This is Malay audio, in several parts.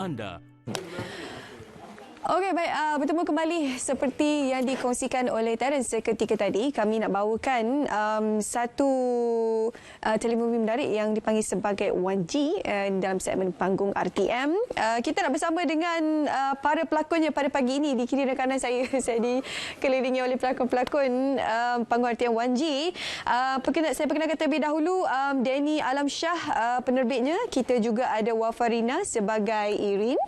Anda. Okey, baik. Bertemu kembali seperti yang dikongsikan oleh Terence seketika tadi. Kami nak bawakan satu telemovie menarik yang dipanggil sebagai 1G dalam segmen panggung RTM. Kita nak bersama dengan para pelakonnya pada pagi ini. Di kiri dan kanan saya, saya dikelilingi oleh pelakon-pelakon panggung RTM 1G. Saya perkenalkan terlebih dahulu Danny Alamsyah, penerbitnya. Kita juga ada Wafarina sebagai Irin.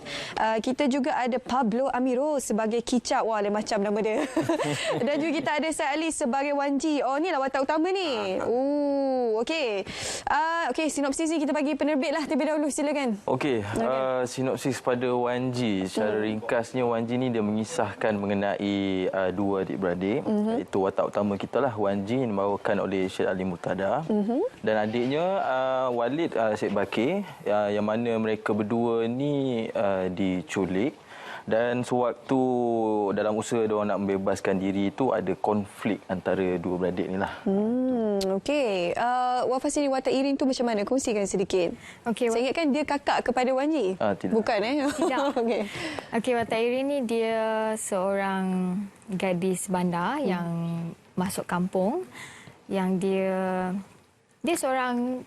Kita juga ada Pablo Amiro sebagai Kicap. Wah, lain macam nama dia. Dan juga kita ada Syed Ali sebagai 1G. Oh, ni lah watak utama ni. Okey. Okey, sinopsis ni kita bagi penerbit lah terlebih dahulu. Silakan. Okey, sinopsis pada 1G. Secara ringkasnya 1G ni dia mengisahkan mengenai dua adik-beradik. Iaitu watak utama kita lah, 1G, yang dibawakan oleh Syed Ali Murtada. Dan adiknya Walid Syed Bakir, yang mana mereka berdua ni diculik. Dan sewaktu dalam usaha diorang nak membebaskan diri itu ada konflik antara dua beradik ni lah. Okey. Wafas ni watak Irin tu macam mana? Kongsikan sedikit. Okey. Saya ingatkan dia kakak kepada Wanji. Tidak. Bukan Tidak. Okey. Okey, watak Irin ni dia seorang gadis bandar yang masuk kampung, yang dia seorang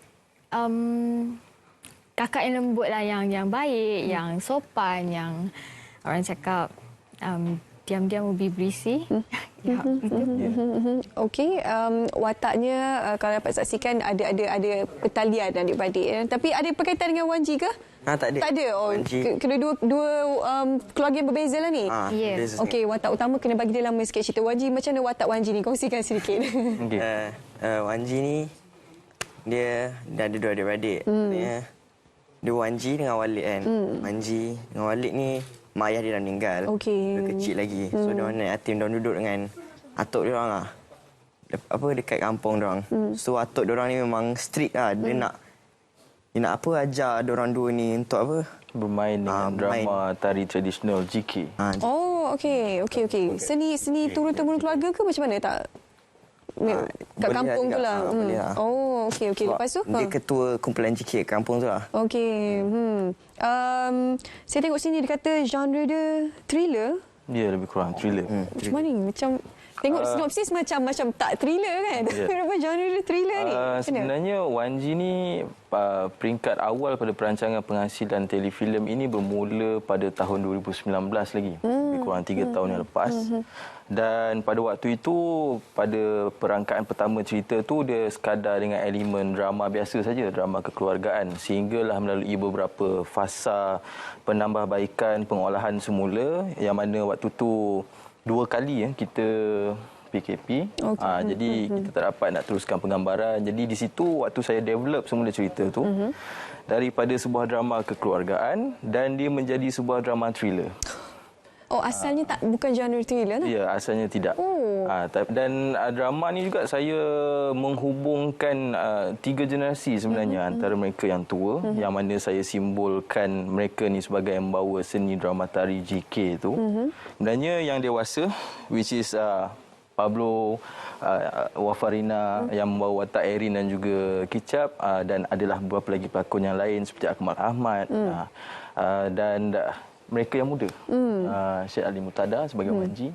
kakak yang lembut lah, yang baik, yang sopan, yang orang cakap diam-diam ubi berisi. Ya, itu. Okey, wataknya kalau dapat saksikan ada pertalian adik-beradik. Tapi ada berkaitan dengan Wanji ke? Tak ada. Tak ada. Oh, kena dua keluarga yang berbeza lah ni. Yes. Okey, watak utama kena bagi dia lama sikit cerita Wanji. Macam mana watak Wanji ni? Kongsikan sedikit. Okey. Wanji ni dia dah ada dua adik-beradik. Dia Wanji dengan Walid kan. Wanji dengan Walid ni mak ayah dia dah meninggal. Okey. Dia kecil lagi. So dia orang naik yatim, dia duduk dengan atuk dia orang lah. Dekat kampung dia orang. So atuk dia orang ni memang strict lah. Dia nak ajar dia orang dua ni untuk apa? Bermain dengan drama tari tradisional GK. Oh, okey. Seni turun-temurun keluarga ke macam mana? Tak kat kampung tu lah. Oh, okey. Lepas tu? Dia ketua kumpulan GK kampung tu lah. Okey. Saya tengok sini dia kata genre dia thriller. Ya, lebih kurang thriller. Macam mana ni? Macam tengok sinopsis macam tak thriller kan? Kenapa genre dia thriller ni? Sebenarnya 1G ni peringkat awal pada perancangan penghasilan telefilm ini bermula pada tahun 2019 lagi. Lebih kurang 3 tahun yang lepas. Dan pada waktu itu, pada perangkaan pertama cerita tu dia sekadar dengan elemen drama biasa saja, drama kekeluargaan, sehinggalah melalui beberapa fasa penambahbaikan pengolahan semula, yang mana waktu tu 2 kali kita PKP. Jadi kita tak dapat nak teruskan penggambaran. Jadi di situ waktu saya develop semula cerita tu daripada sebuah drama kekeluargaan dan dia menjadi sebuah drama thriller. Oh, asalnya bukan genre thriller lah? Ya, asalnya tidak. Dan drama ni juga saya menghubungkan 3 generasi sebenarnya, antara mereka yang tua, yang mana saya simbolkan mereka ni sebagai membawa seni drama tari GK tu. Sebenarnya yang dewasa, which is Pablo, Wafarina yang membawa watak Erin dan juga Kicap, dan adalah beberapa lagi pelakon yang lain seperti Akmal Ahmad, dan mereka yang muda, Syed Ali Murtada sebagai 1G.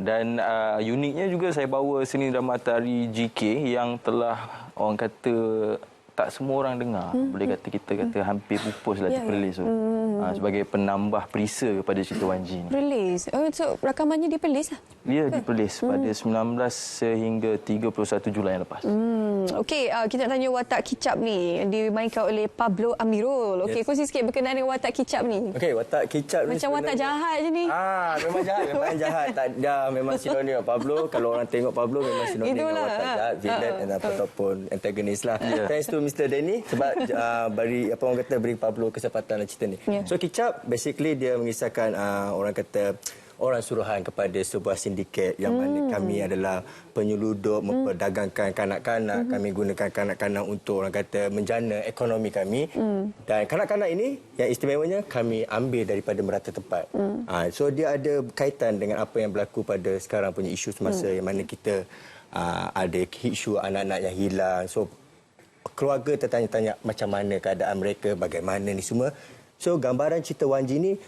Dan uniknya juga saya bawa seni drama tari GK yang telah orang kata tak semua orang dengar. Boleh kata kita hampir pupus lah terpelis tu. Sebagai penambah perisa kepada cerita 1G ni. Perlis? So rakamannya diperlis lah? Ya, diperlis pada 19 sehingga 31 Julai yang lepas. Okey, kita nak tanya watak Kicap ni yang dimainkan oleh Pablo Amirul. Okey, kongsi sikit berkenaan dengan watak Kicap ni. Okey, watak Kicap ni macam watak jahat je ni. Memang jahat, memang jahat. Tak ada, memang sinonim Pablo. Kalau orang tengok Pablo memang sinonim dengan watak jahat, villain ataupun antagonis lah. Thanks to Mr. Danny sebab beri Pablo kesempatan dalam cerita ni. So Kicap basically dia mengisahkan orang kata orang suruhan kepada sebuah sindiket yang mana kami adalah penyeludup, memperdagangkan kanak-kanak. Kami gunakan kanak-kanak untuk orang kata menjana ekonomi kami. Dan kanak-kanak ini yang istimewanya kami ambil daripada merata tempat. So dia ada kaitan dengan apa yang berlaku pada sekarang punya isu semasa yang mana kita ada isu anak-anak yang hilang. So keluarga tertanya-tanya macam mana keadaan mereka, bagaimana ni semua. So gambaran cerita Wan Ji ni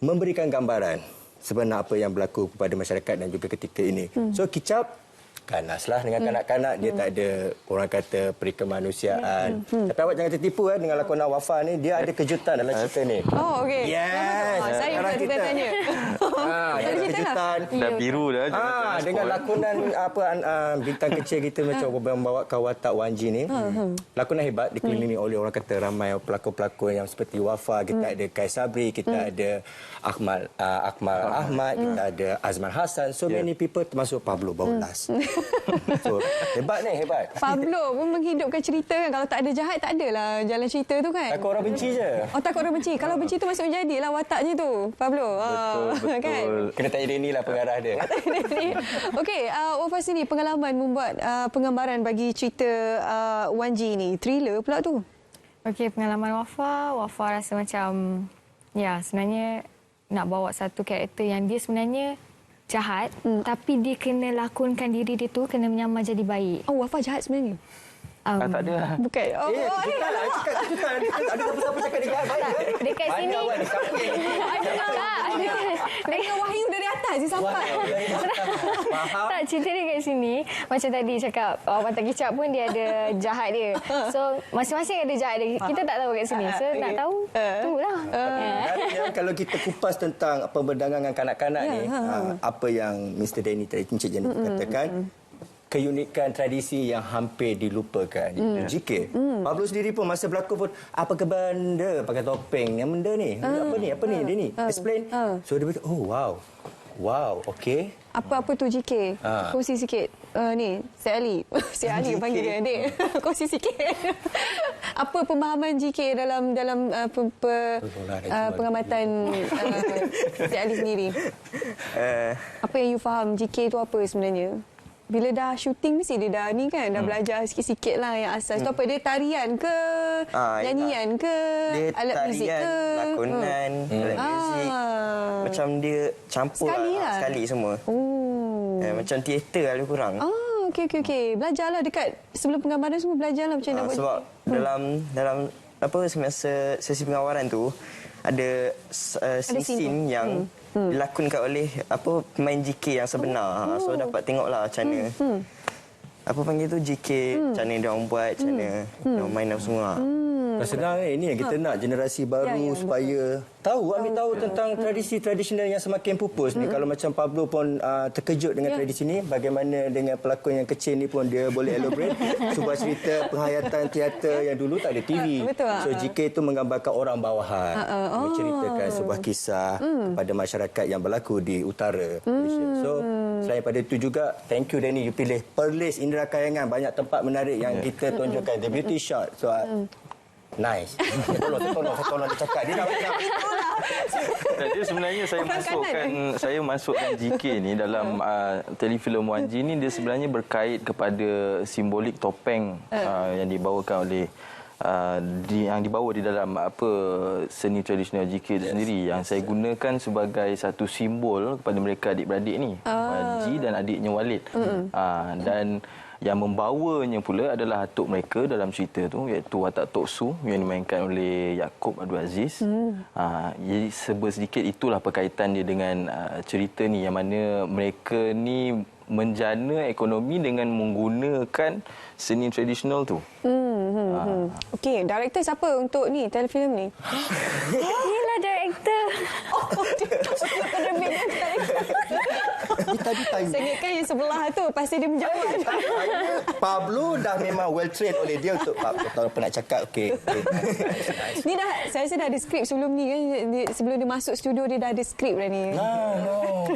memberikan gambaran sebenar apa yang berlaku kepada masyarakat dan juga ketika ini. So Kicap kanaslah dengan kanak-kanak, dia tak ada orang kata perikemanusiaan. Tapi awak jangan tertipu dengan lakonan Wafa ni, dia ada kejutan dalam cerita ni. Oh, okey. Yes. Saya pula kita tanya. Dia ada kejutan. Dah biru dah. Dengan lakonan bintang kecil kita macam membawakan watak Wan Ji ni. Lakonan hebat, dikelilingi oleh orang kata ramai pelakon-pelakon yang seperti Wafa, kita ada Kai Sabri, kita ada Akmal Ahmad, kita ada Azman Hassan. So many people, termasuk Pablo Baulas. So, hebat ni, hebat. Pablo pun menghidupkan cerita kan. Kalau tak ada jahat, tak adalah jalan cerita tu kan. Takut orang benci je. Oh, takut orang benci. Kalau benci tu masuk menjadilah wataknya tu, Pablo. Betul. Kan? Kena tanya Denny lah pengarah dia. Okey, Wafa sini pengalaman membuat penggambaran bagi cerita Wan Ji ni. Thriller pula tu. Okey, pengalaman Wafa rasa macam sebenarnya nak bawa satu karakter yang dia sebenarnya jahat, tapi dia kena lakonkan diri dia tu kena menyamar jadi baik. Oh, Wafa jahat sebenarnya? Tak ada lah. Bukan. Kita lah cakap kejutan. Ada siapa cakap dia jahat baik. Dekat sini. Dengan wahyu dari atas dia sampai. Tak, cerita dia kat sini macam tadi cakap watak Kicap pun dia ada jahat dia. So masing-masing ada jahat dia. Kita tak tahu kat sini. So nak tahu tu lah. Kalau kita kupas tentang pemberdangan dengan kanak-kanak ni, apa yang Mr. Danny tadi, Encik Jenny katakan, keunikan tradisi yang hampir dilupakan. JK. Pablo sendiri pun masa berlakon pun, apa ke benda pakai topeng yang benda ni? Apa ni? Dia ni. Explain. So dia berkata, oh wow, okey. Apa tu JK? Kongsi sikit. Ni, Syed Ali. Syed Ali panggil dia, adik. Kongsi sikit. Apa pemahaman JK dalam pengamatan Syed Ali sendiri? Apa yang you faham JK tu apa sebenarnya? Bila dah syuting mesti dia dah ni kan, dah belajar sikit-sikit lah yang asas. Tu apa, dia tarian ke, nyanyian ke, dia alat muzik ke? Lakonan, alat muzik. Macam dia campur sekali semua. Oh. Macam teater lah lebih kurang. Okey. Belajarlah dekat sebelum penggambaran semua, belajarlah macam mana buat. Sebab dalam semasa sesi pengawaran tu ada scene yang dilakonkan oleh pemain JK yang sebenar. So dapat tengoklah macam mana panggil tu JK, macam mana dia orang buat, macam mana dia orang main semua. Senang ini yang kita nak generasi baru supaya ambil tahu tentang tradisi tradisional yang semakin pupus ni. Kalau macam Pablo pun terkejut dengan tradisi ni, bagaimana dengan pelakon yang kecil ni pun dia boleh elaborate sebuah cerita penghayatan teater yang dulu tak ada TV. So JK itu menggambarkan orang bawahan, menceritakan sebuah kisah kepada masyarakat yang berlaku di utara Malaysia. So selain pada itu juga, thank you Danny, you pilih Perlis Indra Kayangan, banyak tempat menarik yang kita tunjukkan, the beauty shot. So nice. Tolong dia cakap. Dia dah Jadi sebenarnya saya masukkan JK ni dalam telefilm Wan Ji ni, dia sebenarnya berkait kepada simbolik topeng yang dibawakan oleh yang dibawa di dalam seni tradisional JK itu sendiri, yang saya gunakan sebagai satu simbol kepada mereka adik-beradik ni, Wan Ji dan adiknya Walid. Dan yang membawanya pula adalah atuk mereka dalam cerita tu, iaitu watak Tok Su yang dimainkan oleh Yaakob Abdul Aziz. Jadi sedikit itulah perkaitan dia dengan cerita ni, yang mana mereka ni menjana ekonomi dengan menggunakan seni tradisional tu. Okey, director siapa untuk ni telefilm ni? Inilah director. tadi tanya. Saya ingatkan yang sebelah tu pasti dia menjawab. Pablo dah memang well trained oleh dia untuk tahu apa nak cakap. Okey. Ni dah, saya rasa dah ada skrip sebelum ni kan. Sebelum dia masuk studio dia dah ada skrip dah ni.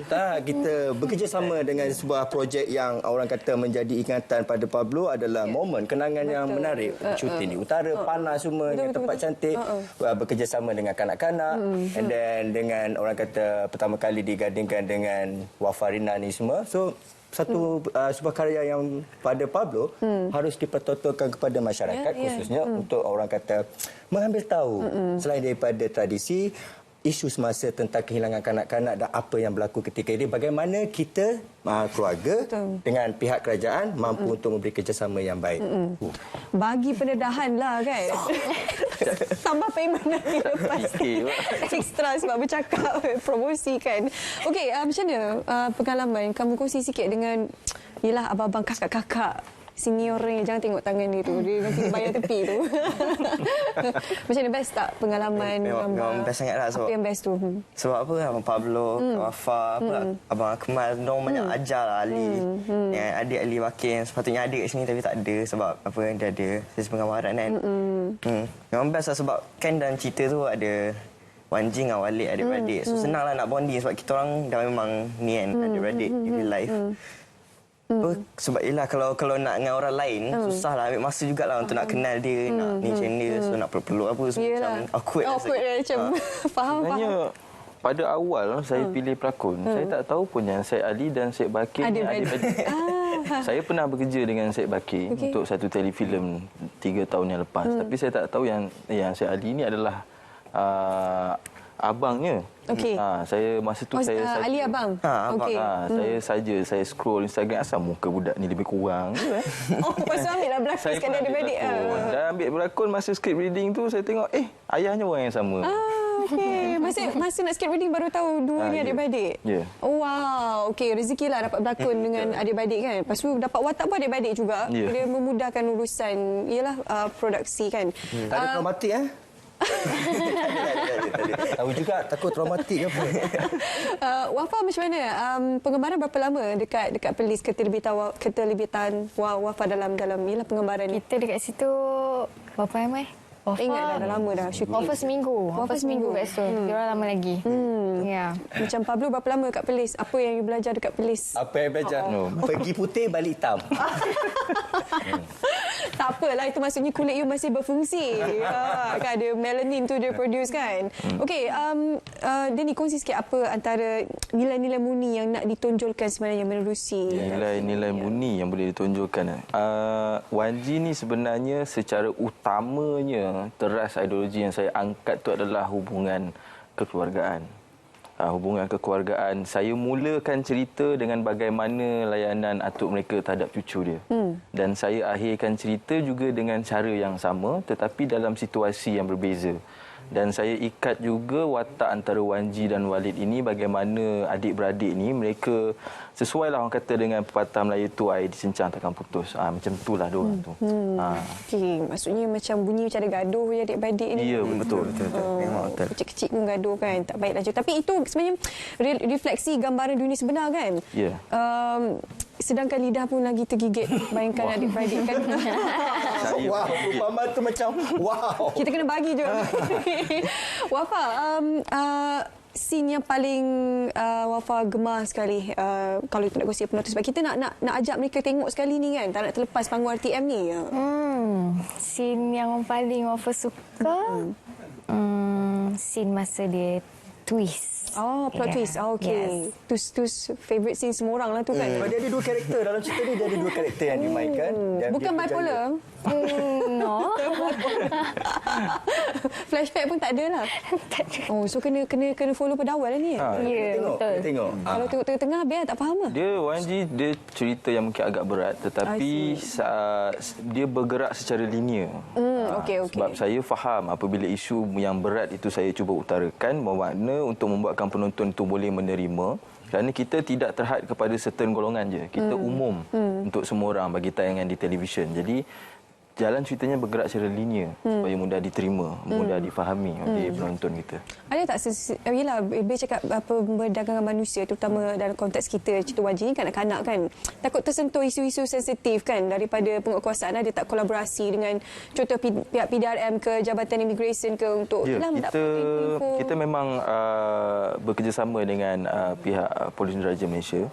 Tak, kita bekerjasama dengan sebuah projek yang orang kata menjadi ingatan pada Pablo adalah momen kenangan yang menarik. Cuti di utara, panas semua, dengan tempat cantik. Bekerjasama dengan kanak-kanak. And then dengan orang kata pertama kali digandingkan dengan Wafarina ni semua. So sebuah karya yang pada Pablo harus dipertontonkan kepada masyarakat, khususnya untuk orang kata mengambil tahu selain daripada tradisi, isu semasa tentang kehilangan kanak-kanak dan apa yang berlaku ketika ini. Bagaimana kita keluarga dengan pihak kerajaan mampu untuk memberi kerjasama yang baik. Bagi pendedahan lah kan. Tambah payment nanti lepas. Ekstra sebab bercakap, promosi kan. Okey, macam mana pengalaman? Kamu kongsi sikit dengan yelah abang-abang kakak-kakak senior ni. Jangan tengok tangan dia tu. Dia nanti bayar tepi tu. Macam mana, best tak pengalaman? Memang best sangat lah. Apa yang best tu? Sebab apa? Abang Pablo, Wafa, Abang Akmal, mereka banyak ajar lah Ali. Yang adik Ali Wakil yang sepatutnya ada kat sini tapi tak ada sebab apa yang dia ada. Sesi pengawaran kan. Memang best lah sebab kan dalam cerita tu ada Wan Ji dengan Walid adik-beradik. So senang lah nak bonding sebab kita orang dah memang ni kan adik-beradik in real life. Sebab yelah kalau nak dengan orang lain susah lah, ambil masa jugalah untuk nak kenal dia, nak ni macam dia, so nak peluk apa semua macam awkward macam faham. Sebenarnya pada awal saya pilih pelakon, saya tak tahu pun yang Syed Ali dan Syed Bakir ni adik-beradik. Saya pernah bekerja dengan Syed Bakir untuk satu telefilm 3 tahun yang lepas, tapi saya tak tahu yang Syed Ali ni adalah abangnya. Saya masa tu saya saja. Ali abang. Saya scroll Instagram, asal muka budak ni lebih kurang. Lepas tu ambil lah berlakon sekali adik-beradik. Dan ambil berlakon masa script reading tu saya tengok ayahnya orang yang sama. Okey. Masa nak script reading baru tahu dua ni adik-beradik. Wow. Okey, rezekilah dapat berlakon dengan adik-beradik kan. Lepas tu dapat watak pun adik-beradik juga. Dia memudahkan urusan produksi kan. Tak ada traumatik tahu juga takut traumatik ke apa. Wafa macam mana? Penggambaran berapa lama dekat Perlis keterlibatan Wafa dalam penggambaran ni? Kita dekat situ berapa lama Ingat dah lama dah syuting. Wafa seminggu. Wafa seminggu kat situ. Dia orang lama lagi. Macam Pablo berapa lama dekat Perlis? Apa yang you belajar dekat Perlis? Apa yang belajar? Pergi putih balik hitam. Tak apalah, itu maksudnya kulit you masih berfungsi. Kan ada melanin tu dia produce kan. Okey, Denny kongsi sikit apa antara nilai-nilai murni yang nak ditonjolkan sebenarnya menerusi. Nilai-nilai murni yang boleh ditonjolkan. Wan Ji ni sebenarnya secara utamanya teras ideologi yang saya angkat tu adalah hubungan kekeluargaan. Hubungan kekeluargaan. Saya mulakan cerita dengan bagaimana layanan atuk mereka terhadap cucu dia. Dan saya akhirkan cerita juga dengan cara yang sama tetapi dalam situasi yang berbeza. Dan saya ikat juga watak antara Wan Ji dan Walid ini bagaimana adik-beradik ni mereka sesuailah orang kata dengan pepatah Melayu tu, air dicincang takkan putus. Macam itulah diorang tu. Okey, maksudnya macam bunyi macam ada gaduh ya adik-beradik ni. Ya, betul. Memang betul. Kecil-kecil pun gaduh kan, tak baik laju. Tapi itu sebenarnya refleksi gambaran dunia sebenar kan? Ya. Sedangkan lidah pun lagi tergigit bayangkan adik-beradik kan. Wow, umpama tu macam wow. Kita kena bagi je. Wafa, scene yang paling Wafa gemar sekali kalau kita nak kongsi penonton sebab kita nak ajak mereka tengok sekali ni kan, tak nak terlepas panggung RTM ni. Scene yang paling Wafa suka scene masa dia twist. Plot twist. Okey. Yes. Favorite scene semua orang lah tu kan. Dia ada dua karakter dalam cerita ni, dia ada dua karakter yang dimainkan. Bukan bipolar. No. Flashback pun tak ada lah. Tak ada. So kena follow pada awal lah ni. Ya, betul. Tengok. Kalau tengok tengah-tengah biar tak faham lah. Dia Wan Ji dia cerita yang mungkin agak berat tetapi dia bergerak secara linear. Okey. Sebab saya faham apabila isu yang berat itu saya cuba utarakan bermakna untuk membuatkan penonton itu boleh menerima kerana kita tidak terhad kepada certain golongan je. Kita umum untuk semua orang bagi tayangan di televisyen. Jadi jalan ceritanya bergerak secara linear supaya mudah diterima, mudah difahami oleh penonton kita. Ada tak yelah Bel cakap apa perdagangan manusia terutama dalam konteks kita cerita Wan Ji ni kanak-kanak kan. Takut tersentuh isu-isu sensitif kan daripada penguatkuasaan, ada tak kolaborasi dengan contoh pihak PDRM ke Jabatan Immigration ke untuk kita memang bekerjasama dengan pihak Polis Diraja Malaysia.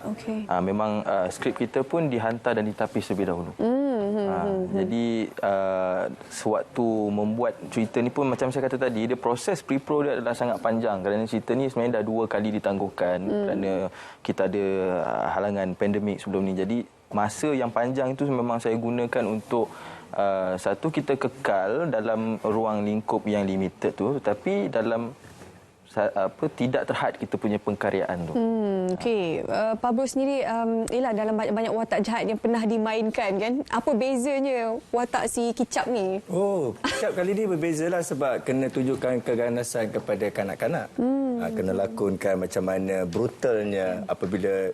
Memang skrip kita pun dihantar dan ditapis terlebih dahulu. Jadi sewaktu membuat cerita ni pun macam saya kata tadi, dia proses pre-pro dia adalah sangat panjang kerana cerita ni sebenarnya dah 2 kali ditangguhkan kerana kita ada halangan pandemik sebelum ni. Jadi masa yang panjang itu memang saya gunakan untuk satu, kita kekal dalam ruang lingkup yang limited tu, tetapi dalam tidak terhad kita punya pengkaryaan tu. Okey, Pablo sendiri ialah dalam banyak watak jahat yang pernah dimainkan kan. Apa bezanya watak si Kicap ni? Oh, Kicap kali ni berbezalah sebab kena tunjukkan keganasan kepada kanak-kanak. Kena lakonkan macam mana brutalnya apabila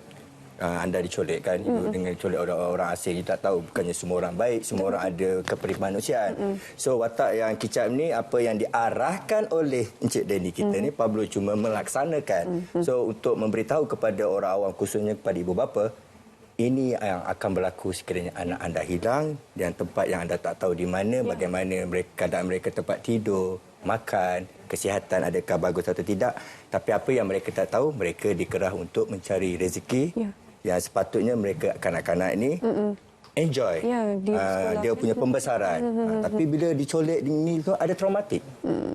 anda dicolek kan, dengan dicolek orang asing. Kita tak tahu, bukannya semua orang baik, semua orang ada kemanusiaan. So watak yang Kicap ni, apa yang diarahkan oleh Encik Danny kita ni, Pablo cuma melaksanakan. So untuk memberitahu kepada orang awam, khususnya kepada ibu bapa, ini yang akan berlaku sekiranya anak anda hilang dan tempat yang anda tak tahu di mana, bagaimana keadaan mereka, tempat tidur, makan, kesihatan adakah bagus atau tidak. Tapi apa yang mereka tak tahu, mereka dikerah untuk mencari rezeki yang sepatutnya mereka kanak-kanak ini enjoy. Dia punya pembesaran. Tapi bila dicolek ini tu ada traumatik.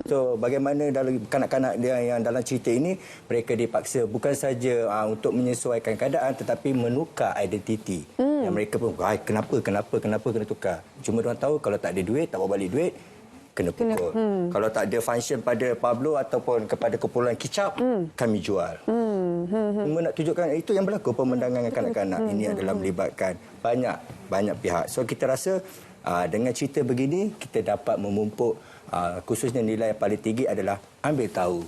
So bagaimana dalam kanak-kanak dia yang dalam cerita ini, mereka dipaksa bukan saja untuk menyesuaikan keadaan tetapi menukar identiti. Yang mereka pun kenapa kena tukar. Cuma orang tahu kalau tak ada duit, tak bawa balik duit, kena pukul. Kalau tak ada function pada Pablo ataupun kepada kumpulan Kicap, kami jual. Cuma nak tunjukkan itu yang berlaku pemandangan kanak-kanak. Ini adalah melibatkan banyak pihak. So kita rasa dengan cerita begini kita dapat memumpuk, khususnya nilai yang paling tinggi adalah ambil tahu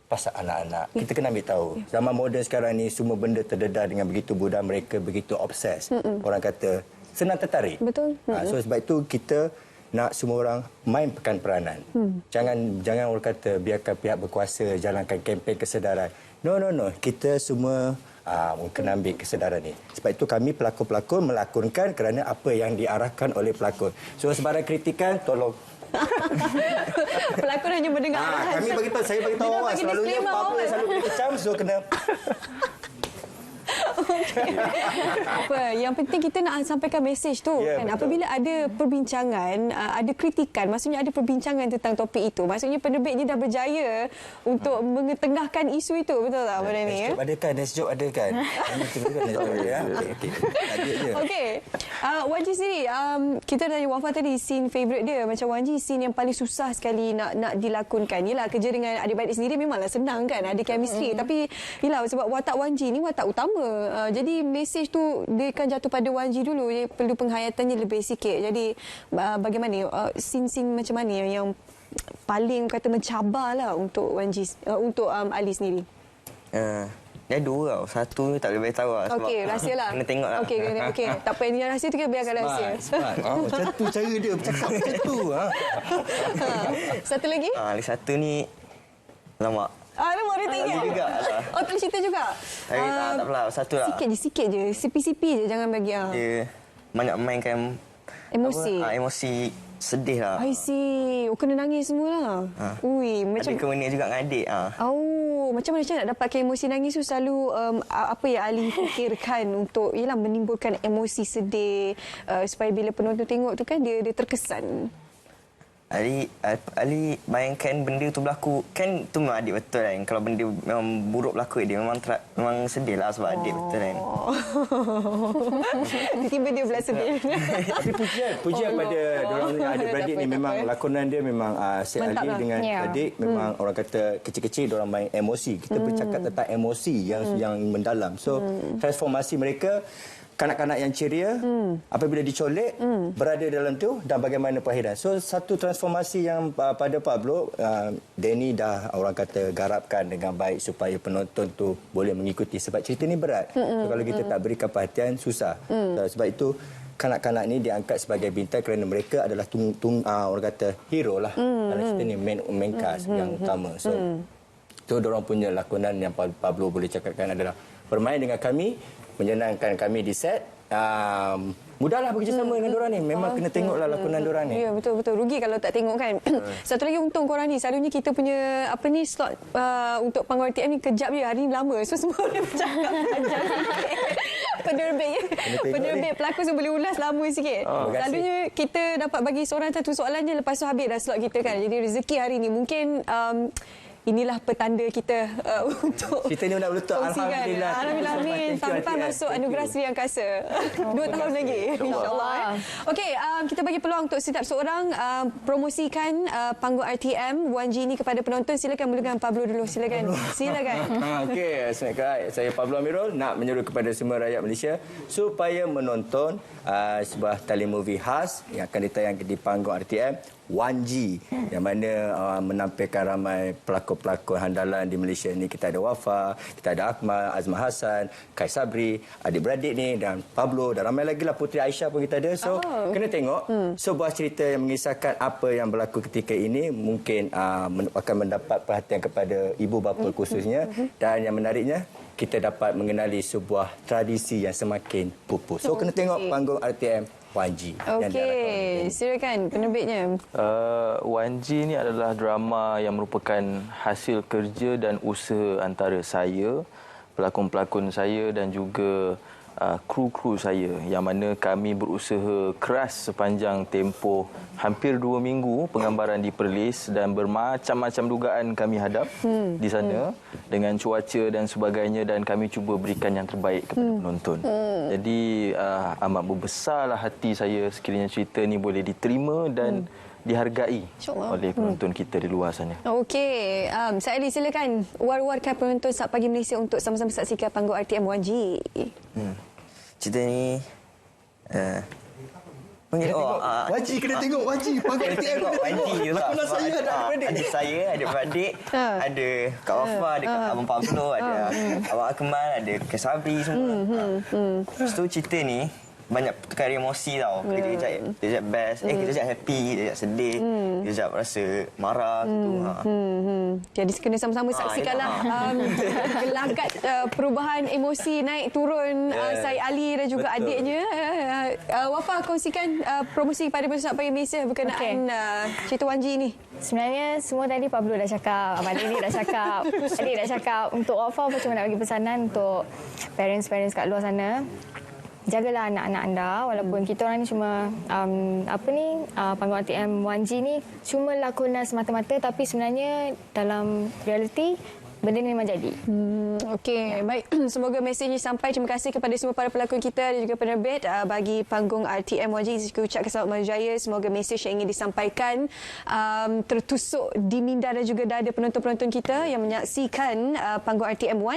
pasal anak-anak. Kita kena ambil tahu. Zaman moden sekarang ni semua benda terdedah dengan begitu mudah, mereka begitu obses. Orang kata senang tertarik. Betul. So sebab itu kita nak semua orang mainkan peranan. Jangan orang kata biarkan pihak berkuasa jalankan kempen kesedaran. No. Kita semua kena ambil kesedaran ni. Sebab itu kami pelakon-pelakon melakonkan kerana apa yang diarahkan oleh pelakon. So sebarang kritikan tolong. Pelakon hanya mendengar arahan. Saya bagi tahu awak selalunya Pablo selalu kecam, so kena. Yang penting kita nak sampaikan mesej tu kan. Apabila ada perbincangan, ada kritikan, maksudnya ada perbincangan tentang topik itu, maksudnya penerbit ni dah berjaya untuk mengetengahkan isu itu, betul tak Abang Danny? Next job ada kan? Okey. Wan Ji sendiri, kita dah Wafa tadi scene favourite dia, macam Wan Ji scene yang paling susah sekali nak dilakonkan. Yalah, kerja dengan adik-beradik sendiri memanglah senang kan, ada chemistry, tapi yalah sebab watak Wan Ji ni watak utama. Jadi mesej tu dia akan jatuh pada Wan Ji dulu. Dia perlu penghayatannya lebih sikit. Jadi bagaimana scene-scene macam mana yang paling kata mencabarlah untuk Wan Ji, untuk Ali sendiri? Dia dua tau. Satu tak boleh beritahu lah. Okey, rahsialah. Kena tengok lah. Okey. Tak apa, yang rahsia tu kita biarkan rahsia. Macam tu cara dia bercakap macam tu. Satu lagi? Lagi satu ni lama. Alamak, dia tak ingat. juga lah. Oh, tak cerita juga? Tapi tak apalah, satu lah. Sikit je. Sipi-sipi je, jangan bagi. Dia banyak mainkan emosi. Emosi sedih lah. I see. Oh, kena nangis semua lah. Ui, macam... Ada kemana juga dengan adik. Oh, macam mana nak dapatkan emosi nangis tu selalu apa yang Ali fikirkan untuk menimbulkan emosi sedih supaya bila penonton tengok tu kan dia terkesan. Ali bayangkan benda tu berlaku, kan tu memang adik betul kan. Kalau benda memang buruk berlaku dia memang sedih lah sebab adik betul kan. Tiba-tiba dia pula sedih. Tapi pujian pada diorang yang adik-beradik ni memang lakonan dia memang si Ali dengan adik memang orang kata kecil-kecil diorang main emosi. Kita bercakap tentang emosi yang mendalam. So transformasi mereka, kanak-kanak yang ceria apabila dicolek berada dalam tu dan bagaimana perakhiran. So satu transformasi yang pada Pablo Danny dah orang kata garapkan dengan baik supaya penonton tu boleh mengikuti sebab cerita ni berat. So kalau kita tak berikan perhatian susah. Sebab itu kanak-kanak ni diangkat sebagai bintang kerana mereka adalah orang kata hero lah dalam cerita ni, main cast yang utama. So tu diorang punya lakonan yang Pablo boleh cakapkan adalah bermain dengan kami, menyenangkan kami di set. Mudahlah bekerjasama dengan diorang ni. Memang kena tengoklah lakonan diorang ni. Ya, betul-betul. Rugi kalau tak tengok kan. Satu lagi untung korang ni. Selalunya kita punya slot untuk panggung RTM ni kejap je. Hari ni lama. So semua boleh bercakap panjang sikit. Penerbit pelakon semua boleh ulas lama sikit. Selalunya kita dapat bagi seorang satu soalan je, lepas tu habis dah slot kita kan. Jadi rezeki hari ni mungkin inilah petanda kita untuk Cerita ni nak meletup. kongsikan. Alhamdulillah. Alhamdulillah, amin. Thank you, Sampai RTM. masuk Thank anugerah you. Sri Angkasa. 2 tahun lagi, insyaAllah. Okey, kita bagi peluang untuk setiap seorang promosikan panggung RTM 1G ni kepada penonton. Silakan mulakan Pablo dulu. Silakan. Okey, Assalamualaikum. Saya Pablo Amirul nak menyeru kepada semua rakyat Malaysia supaya menonton sebuah telemovie khas yang akan ditayang di panggung RTM 1G yang mana menampilkan ramai pelakon-pelakon handalan di Malaysia ni. Kita ada Wafa, kita ada Akmal, Azmah Hassan, Kai Sabri, adik-beradik ni dan Pablo dan ramai lagi lah, Puteri Aisyah pun kita ada. So kena tengok sebuah cerita yang mengisahkan apa yang berlaku ketika ini, mungkin akan mendapat perhatian kepada ibu bapa khususnya, dan yang menariknya kita dapat mengenali sebuah tradisi yang semakin pupus. So kena tengok panggung RTM 1G. Okey, silakan penerbitnya. 1G ni adalah drama yang merupakan hasil kerja dan usaha antara saya, pelakon-pelakon saya dan juga kru-kru saya, yang mana kami berusaha keras sepanjang tempoh hampir 2 minggu penggambaran di Perlis dan bermacam-macam dugaan kami hadap di sana dengan cuaca dan sebagainya, dan kami cuba berikan yang terbaik kepada penonton. Jadi amat berbesarlah hati saya sekiranya cerita ni boleh diterima dan dihargai oleh penonton kita di luar sana. Okey, Syed Ali silakan war-warkan penonton Saat Pagi Malaysia untuk sama-sama saksikan panggung RTM 1G. Cerita ni Wajib kena tengok Wajib panggung RTM. Lakonan saya ada adik-beradik. Ada saya, adik-beradik, ada Kak Wafa, ada Kak Abang Pablo, ada Abang Akmal, ada Kak Sabri semua. Lepas tu cerita ni banyak pertukar emosi tau. Kejap best, kejap happy, kejap sedih, kejap rasa marah gitu. Jadi kena sama-sama saksikanlah gelagat perubahan emosi naik turun Syed Ali dan juga adiknya. Wafa, kongsikan promosi kepada penonton Saat Pagi Malaysia berkenaan cerita 1G ni. Sebenarnya semua tadi Pablo dah cakap, Abang Dini dah cakap, adik dah cakap. Untuk Wafa, aku cuma nak bagi pesanan untuk parents-parents kat luar sana. Jagalah anak-anak anda, walaupun kita orang ni cuma panggung RTM 1G ni cuma lakonan semata-mata, tapi sebenarnya dalam realiti benda ni memang jadi. Okey, baik. Semoga mesejnya sampai. Terima kasih kepada semua para pelakon kita dan juga penerbit bagi panggung RTM 1G. Saya ucapkan selamat berjaya. Semoga mesej yang ingin disampaikan tertusuk di minda dan juga dada penonton-penonton kita yang menyaksikan panggung RTM 1.